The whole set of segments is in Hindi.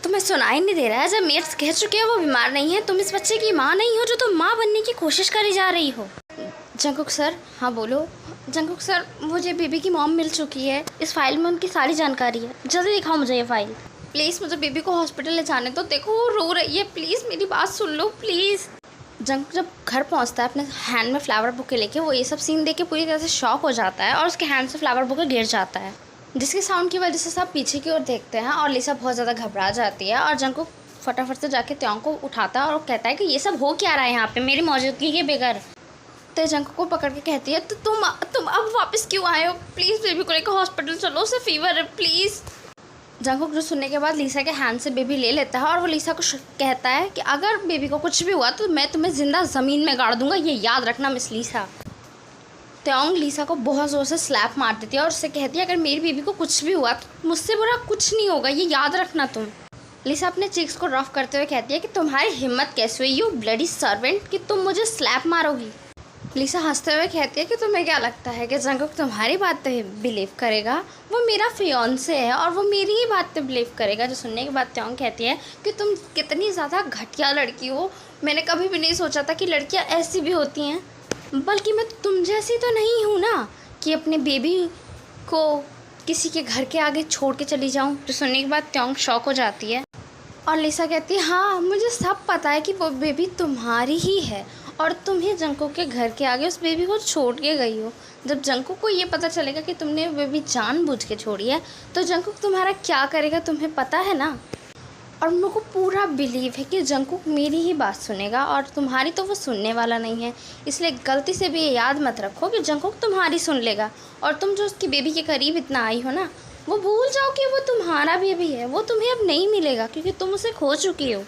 तुम्हें सुनाई नहीं दे रहा है? जब मेट्स कह चुके हैं वो बीमार नहीं है, तुम इस बच्चे की माँ नहीं हो जो तुम माँ बनने की कोशिश करी जा रही हो। जंकुक सर, हाँ बोलो। जंकुक सर, मुझे बेबी की मॉम मिल चुकी है, इस फाइल में उनकी सारी जानकारी है। जल्दी दिखाओ मुझे ये फाइल। प्लीज़ मुझे बेबी को हॉस्पिटल ले जाने दो। देखो वो रो रही है, प्लीज़ मेरी बात सुन लो प्लीज़। जंकुक जब घर पहुंचता है अपने हैंड में फ्लावर बुके लेके, वो ये सब सीन देख के पूरी तरह से शॉक हो जाता है और उसके हैंड से फ्लावर बुके गिर जाता है, जिसके साउंड की वजह से सब पीछे की ओर देखते हैं और लिसा बहुत ज़्यादा घबरा जाती है। और जंकुक फटाफट से जाके त्योंग को उठाता है और कहता है कि ये सब हो क्या रहा है यहाँ पे मेरी मौजूदगी के बगैर। तो जंकुक को पकड़ के कहती है तो तुम अब वापस क्यों आए हो? प्लीज़ बेबी को लेकर हॉस्पिटल चलो, उसे फीवर है प्लीज़। जंकुक जो सुनने के बाद लिसा के हैंड से बेबी ले लेता है और वो लिसा को कहता है कि अगर बेबी को कुछ भी हुआ तो मैं तुम्हें ज़िंदा ज़मीन में गाड़ दूंगा, ये याद रखना मिस लिसा। त्योंग लिसा को बहुत ज़ोर से स्लैप मार देती है और उससे कहती है अगर मेरी बेबी को कुछ भी हुआ तो मुझसे बुरा कुछ नहीं होगा, ये याद रखना तुम। लिसा अपने चीक्स को रफ करते हुए कहती है कि तुम्हारी हिम्मत कैसे हुई यू ब्लडी सर्वेंट कि तुम मुझे स्लैप मारोगी। लिसा हंसते हुए कहती है कि तुम्हें क्या लगता है कि जंकुक तुम्हारी बात पे बिलीव करेगा? वो मेरा फियांसे है और वो मेरी ही बात पे बिलीव करेगा। जो सुनने के बाद त्योंग कहती है कि तुम कितनी ज़्यादा घटिया लड़की हो, मैंने कभी भी नहीं सोचा था कि लड़कियाँ ऐसी भी होती हैं, बल्कि मैं तुम जैसी तो नहीं हूँ ना कि अपने बेबी को किसी के घर के आगे छोड़ के चली जाऊँ। जो सुनने के बाद त्योंग शॉक हो जाती है और लिसा कहती है हाँ मुझे सब पता है कि वो बेबी तुम्हारी ही है और तुम ही जंकुक के घर के आगे उस बेबी को छोड़ के गई हो। जब जंकुक को ये पता चलेगा कि तुमने बेबी जानबूझ के छोड़ी है तो जंकुक तुम्हारा क्या करेगा तुम्हें पता है ना। और मेरे को पूरा बिलीव है कि जंकुक मेरी ही बात सुनेगा और तुम्हारी तो वो सुनने वाला नहीं है, इसलिए गलती से भी ये याद मत रखो कि जंकुक तुम्हारी सुन लेगा। और तुम जो उसकी बेबी के करीब इतना आई हो ना, वो भूल जाओ कि वो तुम्हारा बेबी है, वो तुम्हें अब नहीं मिलेगा क्योंकि तुम उसे खो चुकी हो।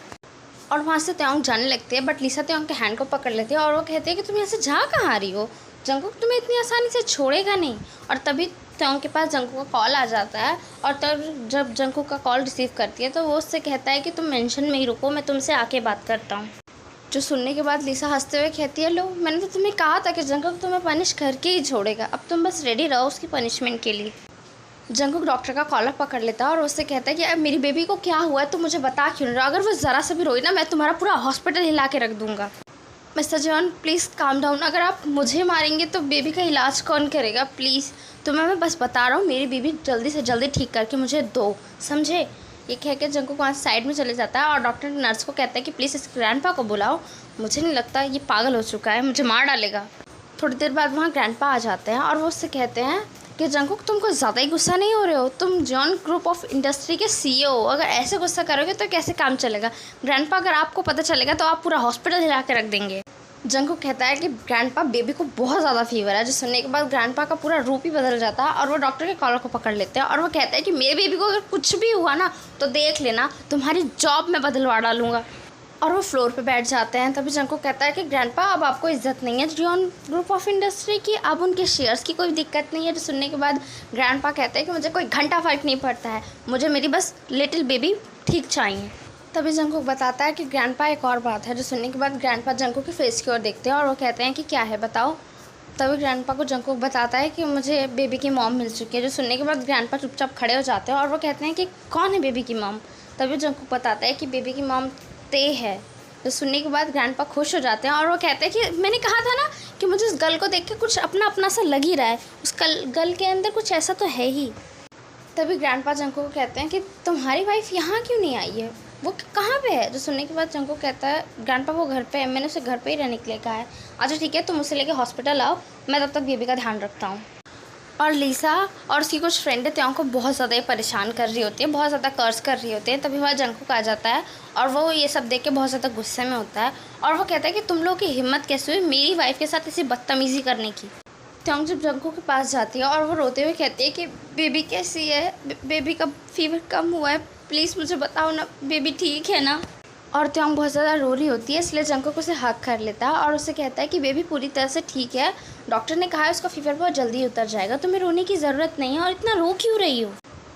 और वहाँ से त्योंग जाने लगती है बट लिसा त्योंग के हैंड को पकड़ लेती है और वो कहती है कि तुम यहाँ से जा कहाँ रही हो, जंकुक तुम्हें इतनी आसानी से छोड़ेगा नहीं। और तभी त्योंग के पास जंकुक का कॉल आ जाता है और तब जब जंकुक का कॉल रिसीव करती है तो वो उससे कहता है कि तुम मेंशन में ही रुको, मैं तुमसे आके बात करता हूँ। जो सुनने के बाद लिसा हंसते हुए कहती है लो मैंने तो तुम्हें कहा था कि जंकुक तुम्हें पनिश करके ही छोड़ेगा, अब तुम बस रेडी रहो उसकी पनिशमेंट के लिए। जंकुक डॉक्टर का कॉलर पकड़ लेता है और उससे कहता है कि अब मेरी बेबी को क्या हुआ है तो मुझे बता क्यों नहीं रहा, अगर वो ज़रा सा भी रोई ना मैं तुम्हारा पूरा हॉस्पिटल हिला के रख दूंगा। Mister John please calm down, अगर आप मुझे मारेंगे तो बेबी का इलाज कौन करेगा प्लीज़। तुम्हें मैं बस बता रहा हूँ मेरी बेबी जल्दी से जल्दी ठीक करके मुझे दो, समझे। ये कह के जंकुक वहाँ साइड में चले जाता है और डॉक्टर नर्स को कहता है कि प्लीज़ इस ग्रैंडपा को बुलाओ, मुझे नहीं लगता ये पागल हो चुका है, मुझे मार डालेगा। थोड़ी देर बाद वहाँ ग्रैंडपा आ जाते हैं और वो उससे कहते हैं कि जंकुक तुम कुछ ज़्यादा ही गुस्सा नहीं हो रहे हो, तुम जॉन ग्रुप ऑफ इंडस्ट्री के CEO हो, अगर ऐसे गुस्सा करोगे तो कैसे काम चलेगा। ग्रैंडपा अगर आपको पता चलेगा तो आप पूरा हॉस्पिटल हिला के रख देंगे। जंकुक कहता है कि ग्रैंडपा बेबी को बहुत ज़्यादा फीवर है। जो सुनने के बाद ग्रैंडपा का पूरा रूप ही बदल जाता है और वो डॉक्टर के कॉलर को पकड़ लेते हैं और वो कहता है कि मेरे बेबी को अगर कुछ भी हुआ ना तो देख लेना तुम्हारी जॉब में बदलवा डालूंगा। और वो फ्लोर पे बैठ जाते हैं। तभी जंकुक कहता है कि ग्रैंडपा अब आपको इज्जत नहीं है जॉन ग्रुप ऑफ इंडस्ट्री की, अब उनके शेयर्स की कोई दिक्कत नहीं है। जो सुनने के बाद ग्रैंडपा कहते हैं कि मुझे कोई घंटा फ़र्क नहीं पड़ता है, मुझे मेरी बस लिटिल बेबी ठीक चाहिए। तभी जंकुक बताता है कि ग्रैंडपा एक और बात है। जो सुनने के बाद ग्रैंडपा जंकुक के फेस की ओर देखते हैं और वो कहते हैं कि क्या है बताओ। तभी ग्रैंडपा को जंकुक बताता है कि मुझे बेबी की मॉम मिल चुकी है। जो सुनने के बाद ग्रैंडपा चुपचाप खड़े हो जाते हैं और वो कहते हैं कि कौन है बेबी की मॉम। तभी जंकुक बताता है कि बेबी की मॉम ते है। तो सुनने के बाद ग्रैंडपा खुश हो जाते हैं और वो कहते हैं कि मैंने कहा था ना कि मुझे उस गर्ल को देख के कुछ अपना अपना सा लग ही रहा है, उस गर्ल के अंदर कुछ ऐसा तो है ही। तभी ग्रैंडपा जंकुक को कहते हैं कि तुम्हारी वाइफ यहाँ क्यों नहीं आई है, वो कहाँ पे है। जो सुनने के बाद जंकुक कहता है ग्रैंडपा वो घर पे है, मैंने उसे घर पे ही रहने के लिए कहा है। अच्छा ठीक है तुम उसे लेके हॉस्पिटल आओ, मैं तब तक बेबी का ध्यान रखता हूँ। और लिसा और उसकी कुछ फ्रेंड है त्योंग को बहुत ज़्यादा ही परेशान कर रही होती है, बहुत ज़्यादा कर्ज कर रही होती है। तभी वह जंकुक आ जाता है और वो ये सब देख के बहुत ज़्यादा गुस्से में होता है और वो कहता है कि तुम लोगों की हिम्मत कैसे हुई मेरी वाइफ के साथ ऐसी बदतमीज़ी करने की। त्योंग जब जंकुक के पास जाती है और वो रोते हुए कहती है कि बेबी कैसी है, बेबी का फीवर कम हुआ है, प्लीज़ मुझे बताओ ना, बेबी ठीक है ना। और त्योंग बहुत ज़्यादा रो रही होती है, इसलिए जंकुक उसे हक कर लेता है और उसे कहता है कि बेबी पूरी तरह से ठीक है, डॉक्टर ने कहा है उसका फीवर बहुत जल्दी उतर जाएगा, तुम्हें रोने की ज़रूरत नहीं है और इतना रो क्यों रही हो।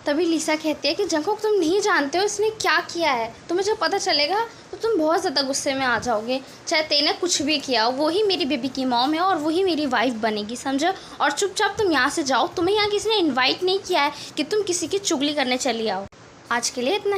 तभी लिसा कहती है कि जंकुक तुम नहीं जानते हो इसने क्या किया है, तुम्हें जब पता चलेगा तो तुम बहुत ज़्यादा गुस्से में आ जाओगे। चाहे तेने कुछ भी किया हो, वही मेरी बेबी की मॉम है और वही मेरी वाइफ बनेगी, समझो। और चुपचाप तुम यहाँ से जाओ, तुम्हें यहाँ किसी ने इन्वाइट नहीं किया है कि तुम किसी की चुगली करने चली आओ। आज के लिए इतना